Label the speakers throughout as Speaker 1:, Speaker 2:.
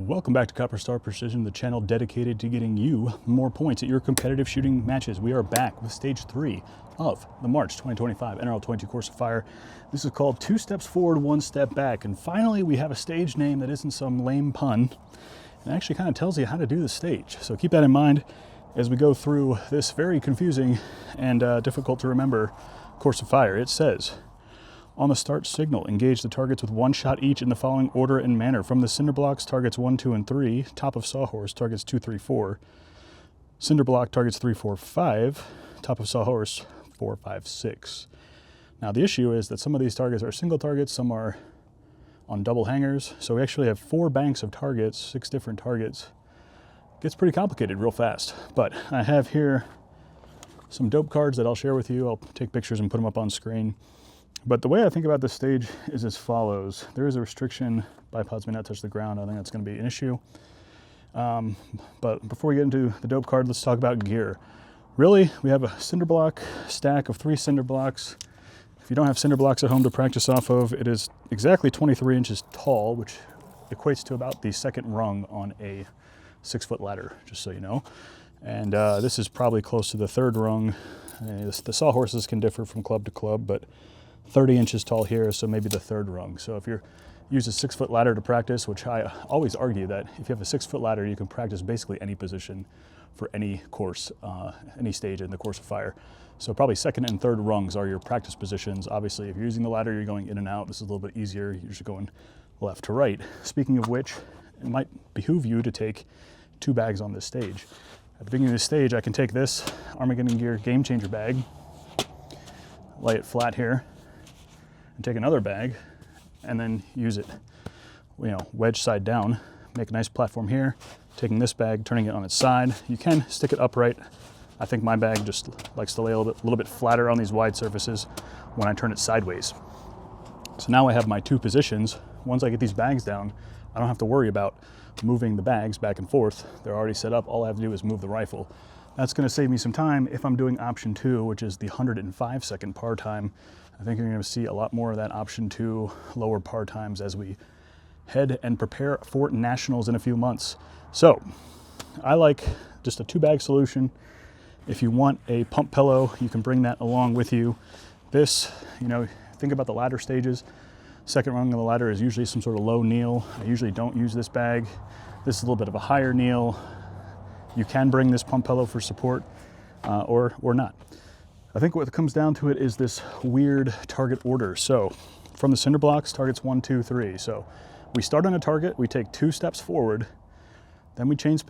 Speaker 1: Welcome back to Copper Star Precision, the channel dedicated to getting you more points at your competitive shooting matches. We are back with stage 3 of the March 2025 NRL22 Course of Fire. This is called 2 Steps Forward, 1 Step Back. And finally, we have a stage name that isn't some lame pun. It actually kind of tells you how to do the stage. So keep that in mind as we go through this very confusing and difficult to remember Course of Fire. It says, on the start signal, engage the targets with 1 shot each in the following order and manner. From the cinder blocks, targets 1, 2, and 3. Top of Sawhorse, targets 2, 3, 4. Cinder block, targets 3, 4, 5. Top of Sawhorse, 4, 5, 6. Now the issue is that some of these targets are single targets, some are on double hangers. So we actually have 4 banks of targets, 6 different targets. Gets pretty complicated real fast. But I have here some dope cards that I'll share with you. I'll take pictures and put them up on screen. But the way I think about this stage is as follows. There is a restriction, bipods may not touch the ground. I think that's going to be an issue. But before we get into the dope card, let's talk about gear. Really, we have a cinder block stack of 3 cinder blocks. If you don't have cinder blocks at home to practice off of, it is exactly 23 inches tall, which equates to about the 2nd rung on a 6-foot ladder, just so you know. And this is probably close to the 3rd rung. The sawhorses can differ from club to club, but 30 inches tall here, so maybe the 3rd rung. So if you use a 6-foot ladder to practice, which I always argue that if you have a 6-foot ladder, you can practice basically any position for any course, any stage in the Course of Fire. So probably 2nd and 3rd rungs are your practice positions. Obviously, if you're using the ladder, you're going in and out. This is a little bit easier. You're just going left to right. Speaking of which, it might behoove you to take 2 bags on this stage. At the beginning of the stage, I can take this Armageddon Gear Game Changer bag, lay it flat here, and take another bag and then use it, wedge side down. Make a nice platform here, taking this bag, turning it on its side. You can stick it upright. I think my bag just likes to lay a little bit flatter on these wide surfaces when I turn it sideways. So now I have my 2 positions. Once I get these bags down, I don't have to worry about moving the bags back and forth. They're already set up. All I have to do is move the rifle. That's going to save me some time if I'm doing option 2, which is the 105-second par time. I think you're going to see a lot more of that option 2 lower par times as we head and prepare for nationals in a few months. So I like just a 2-bag solution. If you want a pump pillow, you can bring that along with you. This, think about the ladder stages. 2nd rung of the ladder is usually some sort of low kneel. I usually don't use this bag. This is a little bit of a higher kneel. You can bring this pump pillow for support or not. I think what comes down to it is this weird target order. So from the cinder blocks, targets 1, 2, 3. So we start on a target, we take 2 steps forward, then we change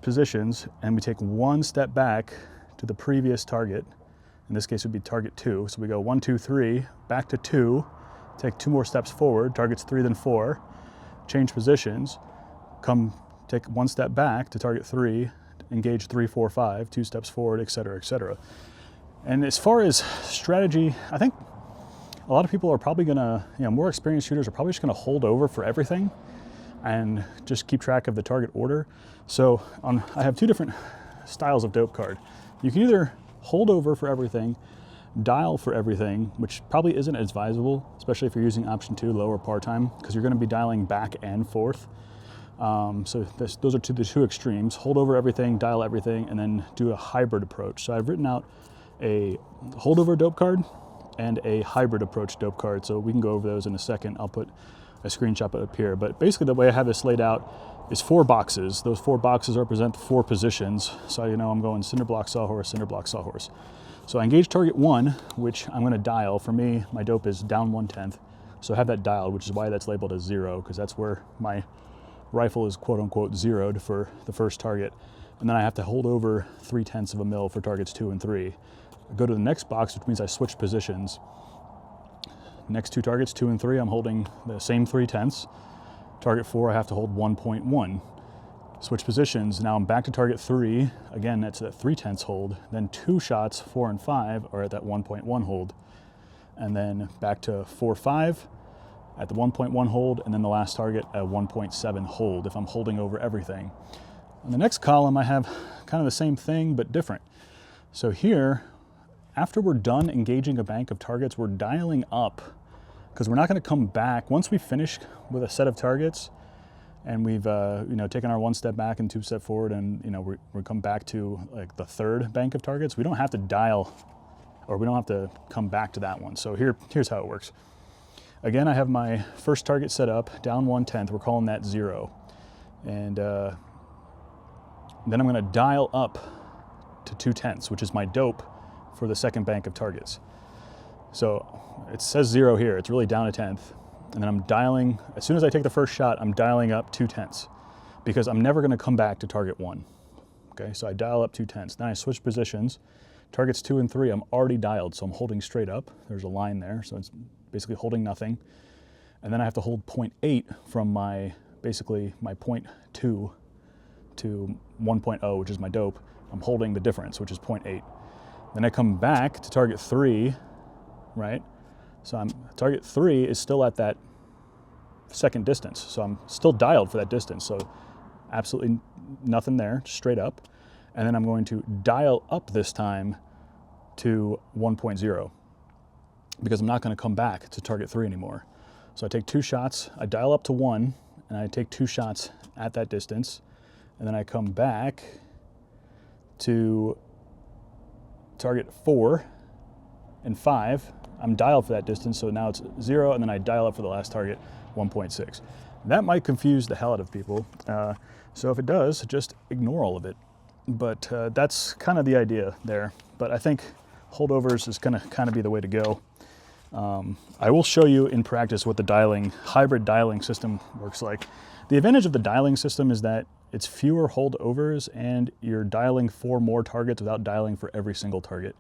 Speaker 1: positions, and we take 1 step back to the previous target. In this case, it would be target 2. So we go 1, 2, 3, back to 2, take 2 more steps forward, targets 3, then 4, change positions, take 1 step back to target 3, engage 3, 4, 5, 2 steps forward, etc., etc. And as far as strategy, I think a lot of people are probably gonna, more experienced shooters are probably just gonna hold over for everything and just keep track of the target order. So I have 2 different styles of dope card. You can either hold over for everything, dial for everything, which probably isn't advisable, especially if you're using option 2, lower par time, because you're gonna be dialing back and forth. So those are the 2 extremes. Hold over everything, dial everything, and then do a hybrid approach. So I've written out a holdover dope card and a hybrid approach dope card. So we can go over those in a second. I'll put a screenshot up here. But basically the way I have this laid out is 4 boxes. Those 4 boxes represent 4 positions. So I'm going cinder block, sawhorse, cinder block, sawhorse. So I engage target 1, which I'm going to dial. For me, my dope is down 1/10. So I have that dialed, which is why that's labeled as 0, because that's where my rifle is quote unquote zeroed for the first target. And then I have to hold over 3/10 of a mil for targets 2 and 3. I go to the next box, which means I switch positions. Next 2 targets, 2 and 3, I'm holding the same 3/10. Target 4, I have to hold 1.1. Switch positions, now I'm back to target 3. Again, that's at 3/10 hold. Then 2 shots, 4 and 5, are at that 1.1 hold. And then back to 4, 5 at the 1.1 hold, and then the last target at 1.7 hold if I'm holding over everything. On the next column, I have kind of the same thing, but different. So here, after we're done engaging a bank of targets, we're dialing up because we're not going to come back. Once we finish with a set of targets, and we've taken our one step back and two step forward, and we come back to like the third bank of targets, we don't have to dial, or we don't have to come back to that one. So here's how it works. Again, I have my first target set up, down 1/10, we're calling that 0. And then I'm going to dial up to 2/10, which is my dope for the second bank of targets. So it says 0 here, it's really down a 10th. And then I'm dialing, as soon as I take the first shot, I'm dialing up 2/10, because I'm never going to come back to target 1. Okay, so I dial up 2/10. Then I switch positions. Targets 2 and 3, I'm already dialed, so I'm holding straight up. There's a line there, so it's basically holding nothing. And then I have to hold 0.8 from basically my 0.2 to 1.0, which is my dope. I'm holding the difference, which is 0.8. Then I come back to target 3, right? So target 3 is still at that second distance. So I'm still dialed for that distance. So absolutely nothing there, straight up. And then I'm going to dial up this time to 1.0, because I'm not going to come back to target 3 anymore. So I take 2 shots, I dial up to 1, and I take 2 shots at that distance, and then I come back to target 4 and 5. I'm dialed for that distance, so now it's 0, and then I dial up for the last target, 1.6. That might confuse the hell out of people, so if it does, just ignore all of it. But that's kind of the idea there. But I think holdovers is going to kind of be the way to go. I will show you in practice what the hybrid dialing system works like. The advantage of the dialing system is that it's fewer holdovers, and you're dialing for more targets without dialing for every single target.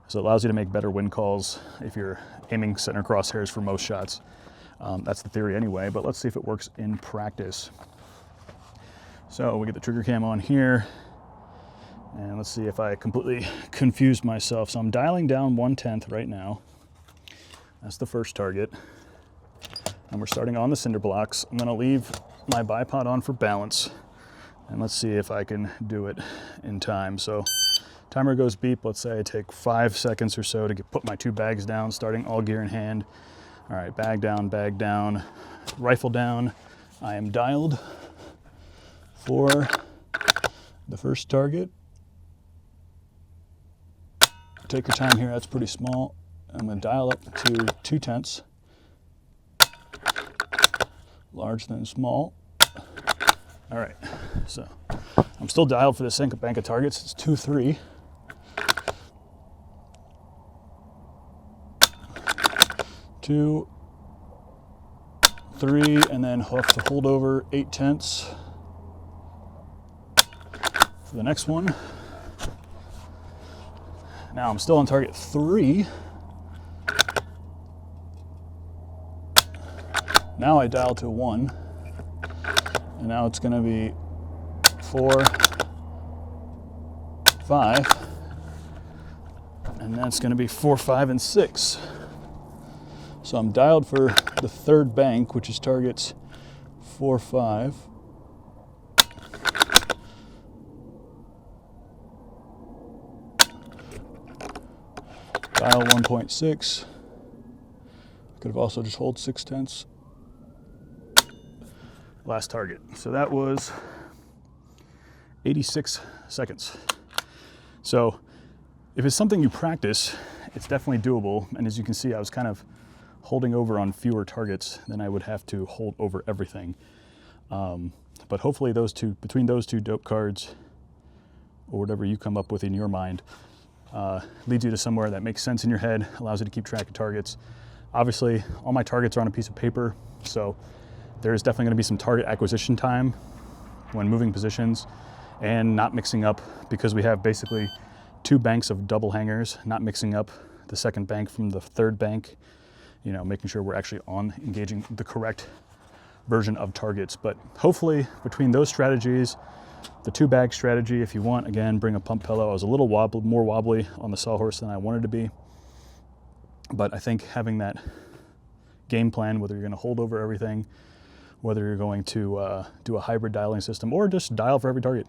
Speaker 1: So it allows you to make better win calls if you're aiming center crosshairs for most shots. That's the theory anyway, but let's see if it works in practice. So we get the trigger cam on here, and let's see if I completely confused myself. So I'm dialing down 1/10 right now. That's the first target. And we're starting on the cinder blocks. I'm gonna leave my bipod on for balance, and let's see if I can do it in time. So timer goes beep. Let's say I take 5 seconds or so to put my 2 bags down, starting all gear in hand. All right, bag down, rifle down. I am dialed for the first target. Take your time here, that's pretty small. I'm gonna dial up to 2/10. Large then small. All right, so I'm still dialed for the second bank of targets. It's 2, 3. Two, 3, and then hook to hold over 8/10 for the next one. Now I'm still on target 3. Now I dial to 1, and now it's going to be 4, 5, and that's going to be 4, 5, and 6. So I'm dialed for the third bank, which is targets 4, 5. Dial 1.6. I could have also just hold 6/10. Last target. So that was 86 seconds. So if it's something you practice, it's definitely doable. And as you can see, I was kind of holding over on fewer targets than I would have to hold over everything. But hopefully between those two dope cards, or whatever you come up with in your mind, leads you to somewhere that makes sense in your head, allows you to keep track of targets. Obviously, all my targets are on a piece of paper, so there's definitely going to be some target acquisition time when moving positions and not mixing up, because we have basically 2 banks of double hangers, not mixing up the second bank from the third bank, making sure we're actually engaging the correct version of targets. But hopefully between those strategies, the 2-bag strategy, if you want, again, bring a pump pillow. I was a little more wobbly on the sawhorse than I wanted to be, but I think having that game plan, whether you're going to hold over everything, whether you're going to do a hybrid dialing system, or just dial for every target.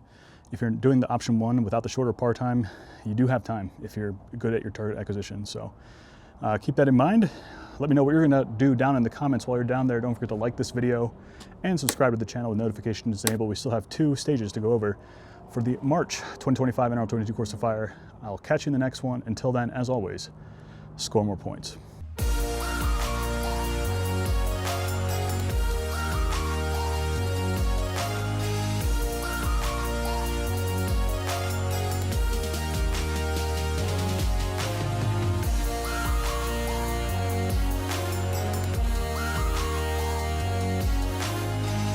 Speaker 1: If you're doing the option 1 without the shorter par time, you do have time if you're good at your target acquisition. So keep that in mind. Let me know what you're gonna do down in the comments while you're down there. Don't forget to like this video and subscribe to the channel with notifications enabled. We still have 2 stages to go over for the March 2025 NRL22 Course of Fire. I'll catch you in the next one. Until then, as always, score more points.